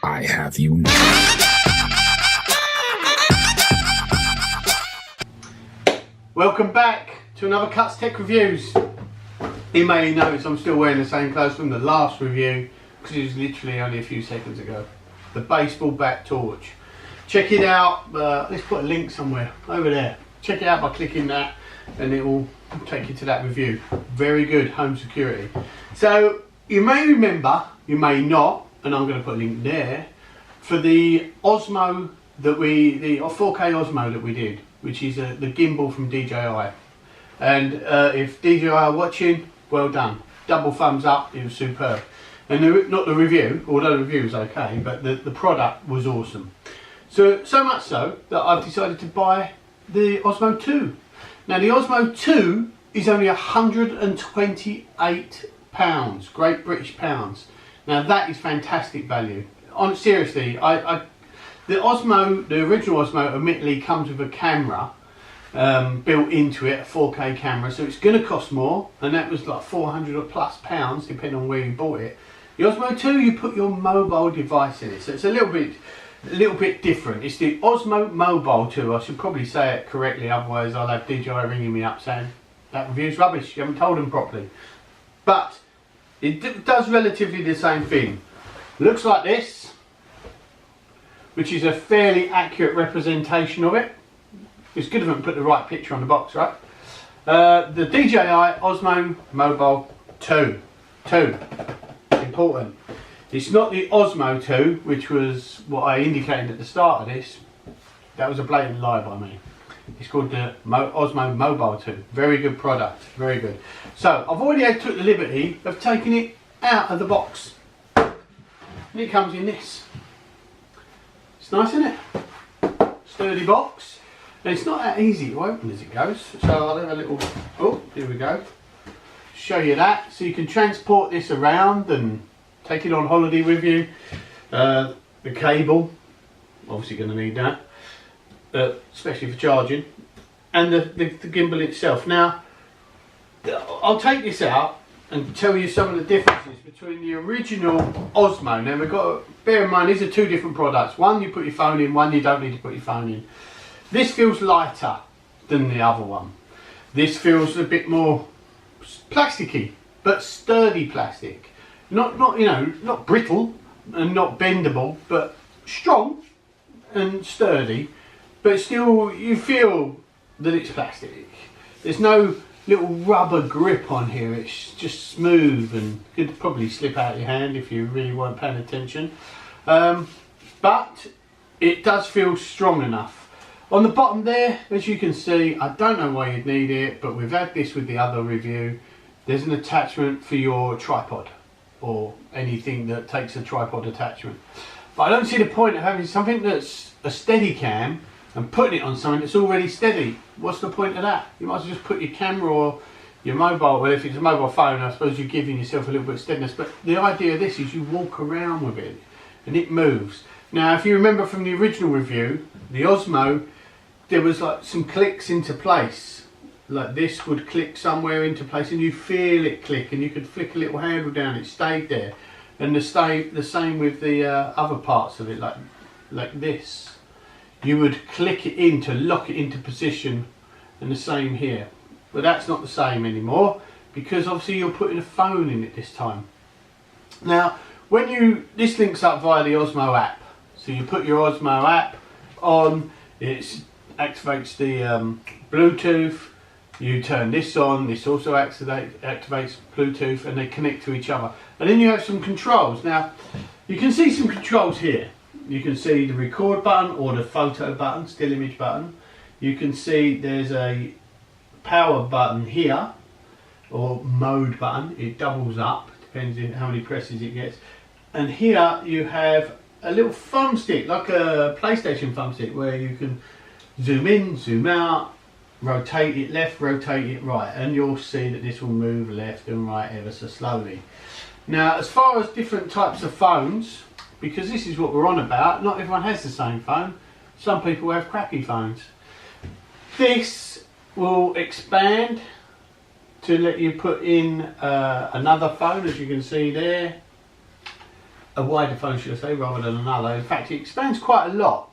I have you. Welcome back to another CutsTechReviews. You may notice I'm still wearing the same clothes from the last review because it was literally only a few seconds ago. The baseball bat torch. Check it out. Let's put a link somewhere over there. Check it out by clicking that and it will take you to that review. Very good home security. So you may remember, you may not, and I'm going to put a link there, for the Osmo that the 4K Osmo that we did, which is the gimbal from DJI. And if DJI are watching, well done. Double thumbs up, it was superb. And not the review, although the review was okay, but the product was awesome. So much so that I've decided to buy the Osmo 2. Now the Osmo 2 is only £128, Great British pounds. Now that is fantastic value. Seriously, the Osmo, the original Osmo, admittedly comes with a camera built into it, a 4K camera, so it's going to cost more, and that was like 400 or plus pounds, depending on where you bought it. The Osmo 2, you put your mobile device in it, so it's a little bit different. It's the Osmo Mobile 2. I should probably say it correctly, otherwise I'll have DJI ringing me up saying that review's rubbish, you haven't told them properly. But it does relatively the same thing. Looks like this, which is a fairly accurate representation of it. It's good of them to put the right picture on the box, right? The DJI Osmo Mobile 2. Important. It's not the Osmo 2, which was what I indicated at the start of this. That was a blatant lie by me. It's called the Osmo Mobile 2. Very good product, very good. So I've already took the liberty of taking it out of the box. And it comes in this. It's nice, isn't it? Sturdy box. And it's not that easy to open as it goes. So I'll have a little, oh, here we go. Show you that. So you can transport this around and take it on holiday with you. The cable, obviously going to need that. Especially for charging, and the gimbal itself. Now I'll take this out and tell you some of the differences between the original Osmo. Now we've got to bear in mind these are two different products. One you put your phone in, one you don't need to put your phone in. This feels lighter than the other one. This feels a bit more plasticky, but sturdy plastic. Not you know, not brittle and not bendable, but strong and sturdy. But still, you feel that it's plastic. There's no little rubber grip on here. It's just smooth and could probably slip out your hand if you really weren't paying attention. But it does feel strong enough. On the bottom there, as you can see, I don't know why you'd need it, but we've had this with the other review. There's an attachment for your tripod or anything that takes a tripod attachment. But I don't see the point of having something that's a steady cam and putting it on something that's already steady. What's the point of that? You might as well just put your camera or your mobile, well if it's a mobile phone I suppose you're giving yourself a little bit of steadiness, but the idea of this is you walk around with it and it moves. Now if you remember from the original review, the Osmo, there was like some clicks into place. Like this would click somewhere into place and you feel it click and you could flick a little handle down, it stayed there. And the same with the other parts of it, like this. You would click it in to lock it into position, and the same here. But that's not the same anymore because obviously you're putting a phone in it this time. Now, this links up via the Osmo app. So you put your Osmo app on, it activates the Bluetooth. You turn this on, this also activates Bluetooth, and they connect to each other. And then you have some controls. Now, you can see some controls here. You can see the record button or the photo button, still image button. You can see there's a power button here, or mode button. It doubles up, depends on how many presses it gets. And here you have a little thumbstick, like a PlayStation thumbstick, where you can zoom in, zoom out, rotate it left, rotate it right, and you'll see that this will move left and right ever so slowly. Now, as far as different types of phones, because this is what we're on about, not everyone has the same phone. Some people have crappy phones. This will expand to let you put in another phone, as you can see there. a wider phone, should I say, rather than another. In fact, it expands quite a lot.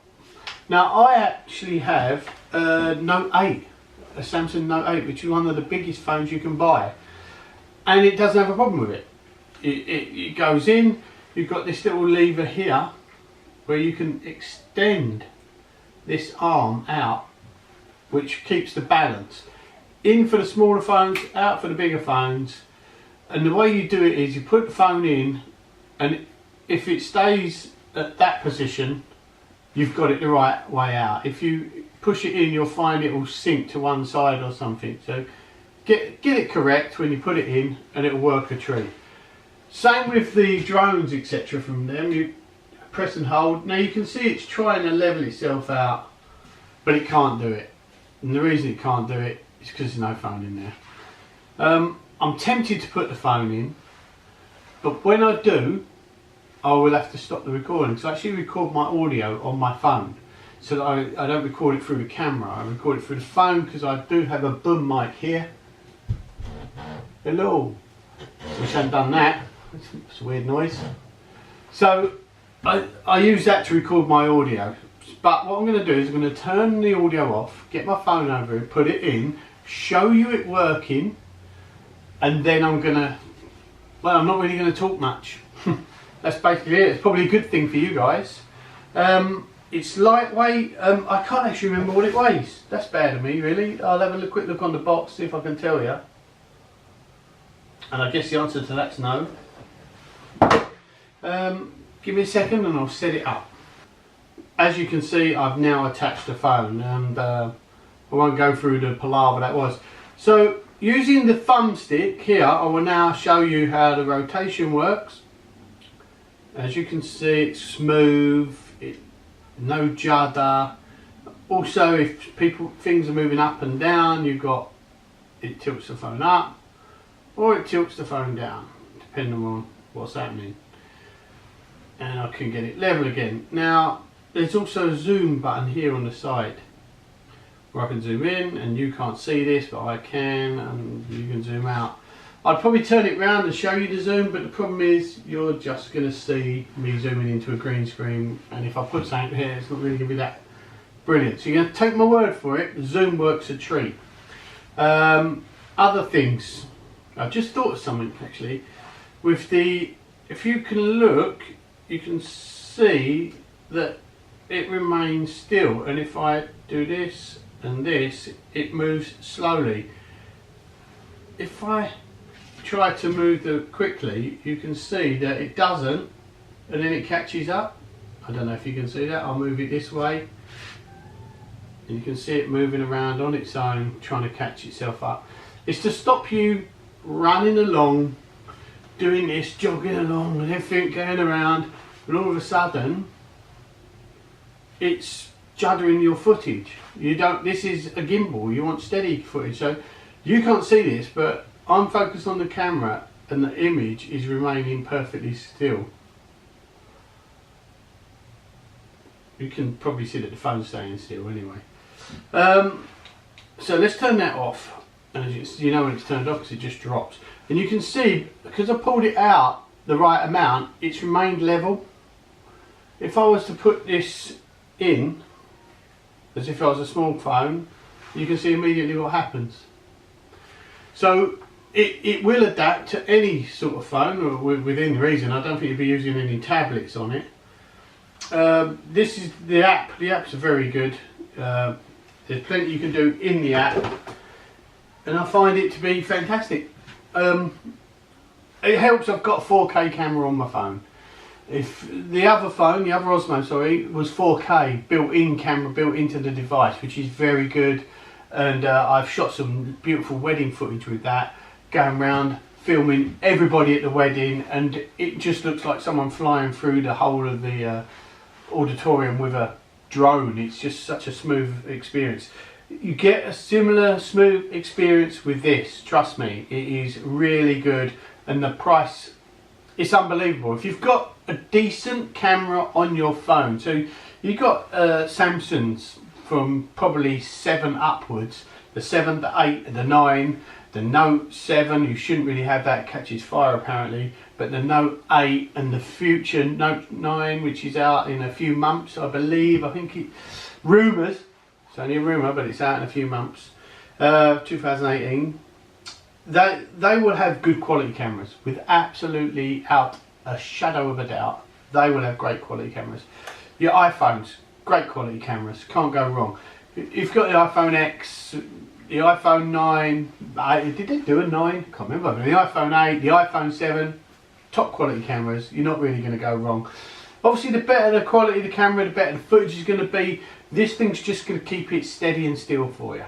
Now, I actually have a Note 8, a Samsung Note 8, which is one of the biggest phones you can buy, and it doesn't have a problem with it. It goes in. You've got this little lever here where you can extend this arm out, which keeps the balance. In for the smaller phones, out for the bigger phones. And the way you do it is you put the phone in, and if it stays at that position, you've got it the right way out. If you push it in, you'll find it will sink to one side or something. So get it correct when you put it in, and it'll work a treat. Same with the drones, etc. from them. You press and hold. Now you can see it's trying to level itself out, but it can't do it. And the reason it can't do it is because there's no phone in there. I'm tempted to put the phone in, but when I do, I will have to stop the recording. So I actually record my audio on my phone, so that I don't record it through the camera. I record it through the phone because I do have a boom mic here. Hello. Wish I hadn't done that. It's a weird noise. So I use that to record my audio. But what I'm going to do is I'm going to turn the audio off, get my phone over it, put it in, show you it working, and then I'm going to, well, I'm not really going to talk much. That's basically it. It's probably a good thing for you guys. It's lightweight. I can't actually remember what it weighs. That's bad of me, really. I'll have a quick look on the box, see if I can tell you. And I guess the answer to that's no. Give me a second and I'll set it up. As you can see, I've now attached the phone, and I won't go through the palaver that was. So using the thumbstick here, I will now show you how the rotation works. As you can see, it's smooth, no judder. Also, if things are moving up and down, it tilts the phone up, or it tilts the phone down, depending on what's happening. And I can get it level again. Now, there's also a zoom button here on the side, where I can zoom in, and you can't see this, but I can, and you can zoom out. I'd probably turn it round and show you the zoom, but the problem is you're just going to see me zooming into a green screen, and if I put something here, it's not really going to be that brilliant. So you're going to take my word for it, the zoom works a treat. Other things, I've just thought of something actually. If you can look, you can see that it remains still, and if I do this and this, it moves slowly. If I try to move quickly, you can see that it doesn't, and then it catches up. I don't know if you can see that. I'll move it this way, and you can see it moving around on its own, trying to catch itself up. It's to stop you running along, doing this, jogging along, and everything going around, and all of a sudden it's juddering your footage. This is a gimbal, you want steady footage, so you can't see this, but I'm focused on the camera and the image is remaining perfectly still. You can probably see that the phone's staying still anyway. So let's turn that off, and as you know when it's turned off, because it just drops. And you can see, because I pulled it out the right amount, it's remained level. If I was to put this in, as if I was a small phone, you can see immediately what happens. So it will adapt to any sort of phone, or within reason. I don't think you'll be using any tablets on it. This is the app. The apps are very good. There's plenty you can do in the app, and I find it to be fantastic. It helps I've got a 4K camera on my phone. If the other phone, the other Osmo, sorry, was 4K built-in camera built into the device, which is very good, and I've shot some beautiful wedding footage with that, going around filming everybody at the wedding, and it just looks like someone flying through the whole of the auditorium with a drone. It's just such a smooth experience. You get a similar smooth experience with this, trust me. It is really good, and the price, it's unbelievable. If you've got a decent camera on your phone, so you've got Samsungs from probably 7 upwards, the 7, the 8, the 9, the Note 7, you shouldn't really have that, catches fire apparently, but the Note 8 and the future Note 9, which is out in a few months, I believe. I think rumours. It's only a rumour, but it's out in a few months. 2018. They will have good quality cameras, with absolutely out a shadow of a doubt. They will have great quality cameras. Your iPhones, great quality cameras, can't go wrong. If you've got the iPhone X, the iPhone 9, did they do a 9? Can't remember. But the iPhone 8, the iPhone 7, top quality cameras. You're not really going to go wrong. Obviously, the better the quality of the camera, the better the footage is going to be. This thing's just going to keep it steady and still for you.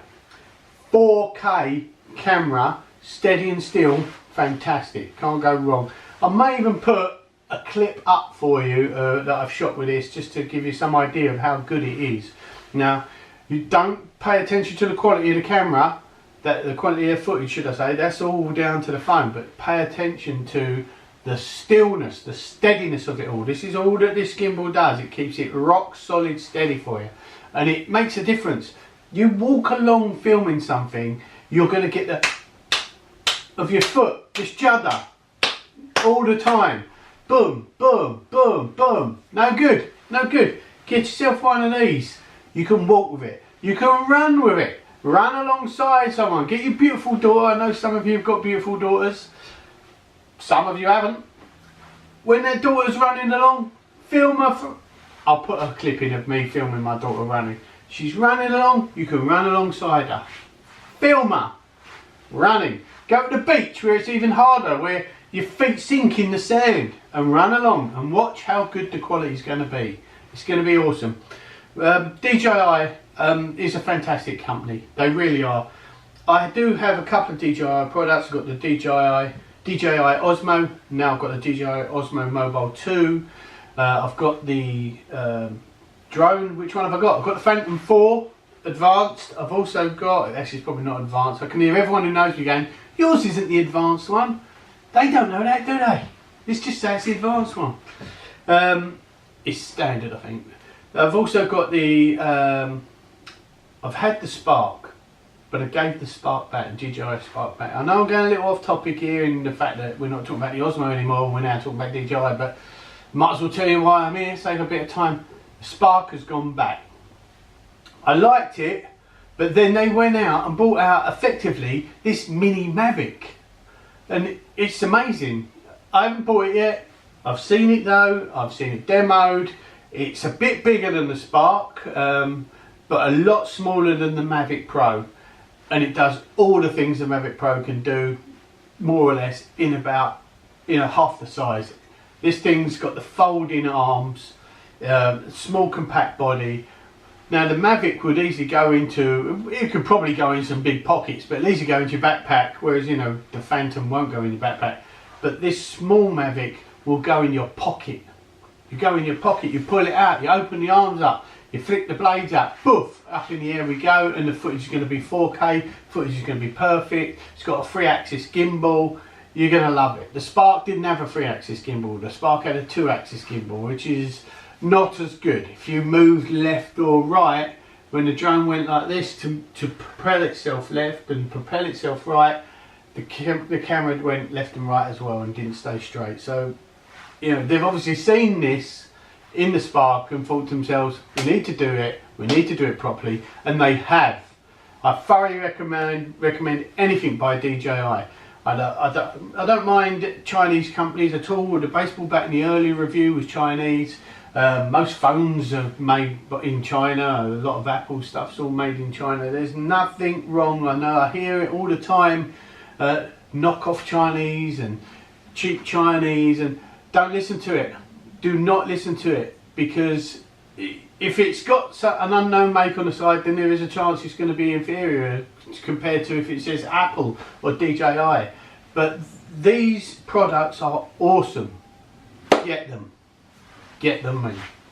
4K camera, steady and still, fantastic. Can't go wrong. I may even put a clip up for you that I've shot with this, just to give you some idea of how good it is. Now, you don't pay attention to the quality of the camera, the quality of footage, should I say. That's all down to the phone, but pay attention to the stillness, the steadiness of it all. This is all that this gimbal does. It keeps it rock solid steady for you, and it makes a difference. You walk along filming something, you're going to get the of your foot, just judder all the time. Boom, boom, boom, boom. No good, no good. Get yourself one of these. You can walk with it. You can run with it. Run alongside someone. Get your beautiful daughter. I know some of you have got beautiful daughters. Some of you haven't. When their daughter's running along, film her. I'll put a clip in of me filming my daughter running. She's running along, you can run alongside her. Film her running. Go to the beach where it's even harder, where your feet sink in the sand, and run along and watch how good the quality is going to be. It's going to be awesome. DJI is a fantastic company. They really are. I do have a couple of DJI products. I've got the DJI Osmo. Now I've got the DJI Osmo Mobile 2. I've got the drone. Which one have I got? I've got the Phantom 4 Advanced. I've also got, actually it's probably not advanced. I can hear everyone who knows me going, yours isn't the advanced one. They don't know that, do they? It's just say it's the advanced one. It's standard, I think. I've also got the, I've had the Spark, but I gave the Spark back, the DJI Spark back. I know I'm going a little off topic here in the fact that we're not talking about the Osmo anymore, we're now talking about DJI, but might as well tell you why I'm here, save a bit of time. The Spark has gone back. I liked it, but then they went out and brought out effectively this mini Mavic. And it's amazing. I haven't bought it yet. I've seen it though, I've seen it demoed. It's a bit bigger than the Spark, but a lot smaller than the Mavic Pro. And it does all the things the Mavic Pro can do, more or less, in about half the size. This thing's got the folding arms, small compact body. Now the Mavic would easily go into, it could probably go in some big pockets, but at least it go into your backpack, whereas the Phantom won't go in your backpack. But this small Mavic will go in your pocket. You go in your pocket, you pull it out, you open the arms up, you flick the blades out, poof, up in the air we go, and the footage is going to be 4K, footage is going to be perfect. It's got a 3-axis gimbal. You're going to love it. The Spark didn't have a 3-axis gimbal. The Spark had a 2-axis gimbal, which is not as good. If you moved left or right, when the drone went like this to propel itself left and propel itself right, the camera went left and right as well and didn't stay straight. So, they've obviously seen this in the Spark and thought to themselves, we need to do it properly, and they have. I thoroughly recommend anything by DJI. I don't mind Chinese companies at all. The baseball bat in the early review was Chinese. Most phones are made in China. A lot of Apple stuff's all made in China. There's nothing wrong. I know, I hear it all the time. Knockoff Chinese and cheap Chinese, and don't listen to it. Do not listen to it, because if it's got an unknown make on the side, then there is a chance it's going to be inferior compared to if it says Apple or DJI. But these products are awesome. Get them, man.